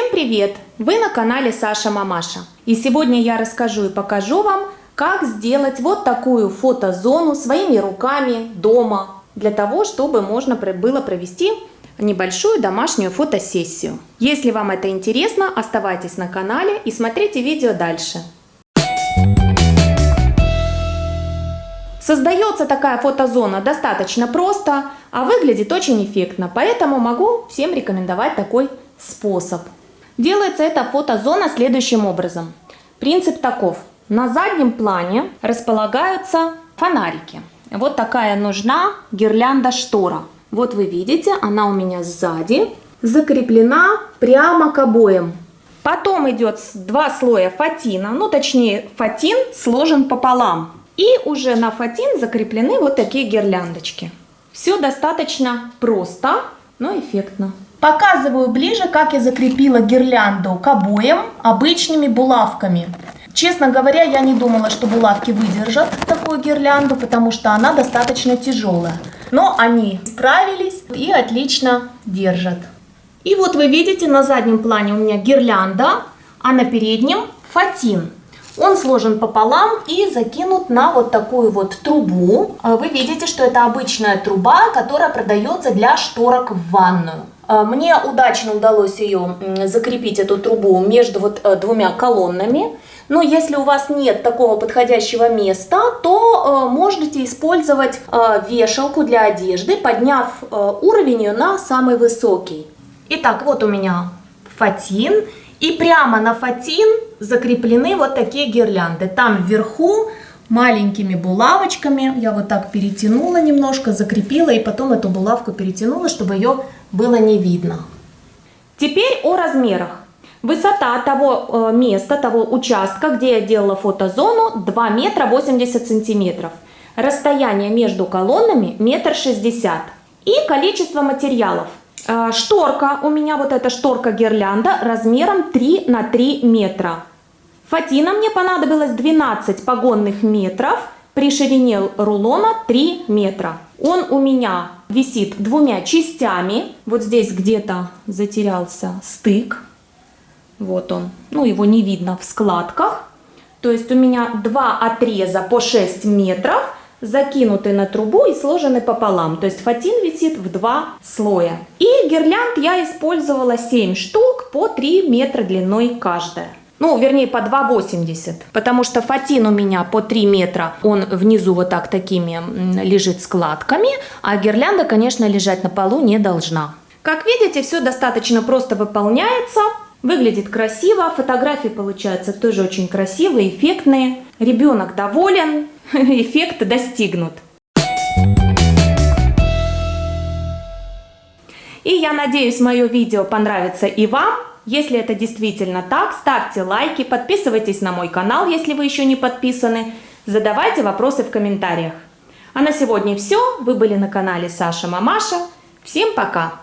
Всем привет! Вы на канале Саша Мамаша. И сегодня я расскажу и покажу вам, как сделать вот такую фотозону своими руками дома, для того, чтобы можно было провести небольшую домашнюю фотосессию. Если вам это интересно, оставайтесь на канале и смотрите видео дальше. Создается такая фотозона достаточно просто, а выглядит очень эффектно, поэтому могу всем рекомендовать такой способ. Делается эта фотозона следующим образом. Принцип таков. На заднем плане располагаются фонарики. Вот такая нужна гирлянда-штора. Вот вы видите, она у меня сзади закреплена прямо к обоям. Потом идет два слоя фатина, точнее фатин сложен пополам. И уже на фатин закреплены вот такие гирляндочки. Все достаточно просто, но эффектно. Показываю ближе, как я закрепила гирлянду к обоям обычными булавками. Честно говоря, я не думала, что булавки выдержат такую гирлянду, потому что она достаточно тяжелая. Но они справились и отлично держат. И вот вы видите, на заднем плане у меня гирлянда, а на переднем фатин. Он сложен пополам и закинут на вот такую вот трубу. Вы видите, что это обычная труба, которая продается для шторок в ванную. Мне удачно удалось ее закрепить, эту трубу, между вот двумя колоннами. Но если у вас нет такого подходящего места, то можете использовать вешалку для одежды, подняв уровень ее на самый высокий. Итак, вот у меня фатин. И прямо на фатин закреплены вот такие гирлянды. Там вверху маленькими булавочками я вот так перетянула немножко, закрепила и потом эту булавку перетянула, чтобы ее было не видно. Теперь о размерах. Высота того места, того участка, где я делала фотозону, 2 метра 80 сантиметров. Расстояние между колоннами 1,60 м. И количество материалов. Шторка у меня, вот эта шторка-гирлянда размером 3 на 3 метра. Фатина мне понадобилось 12 погонных метров, при ширине рулона 3 метра. Он у меня висит двумя частями. Вот здесь где-то затерялся стык. Вот он. Его не видно в складках. То есть у меня 2 отреза по 6 метров. Закинуты на трубу и сложены пополам. То есть фатин висит в 2 слоя. И гирлянд я использовала 7 штук по 3 метра длиной каждая. Вернее по 2,80. Потому что фатин у меня по 3 метра. Он внизу вот так такими лежит складками. А гирлянда, конечно, лежать на полу не должна. Как видите, все достаточно просто выполняется. Выглядит красиво. Фотографии получаются тоже очень красивые, эффектные. Ребенок доволен. Эффект достигнут. И я надеюсь, мое видео понравится и вам. Если это действительно так, ставьте лайки, подписывайтесь на мой канал, если вы еще не подписаны. Задавайте вопросы в комментариях. А на сегодня все. Вы были на канале Саша Мамаша. Всем пока!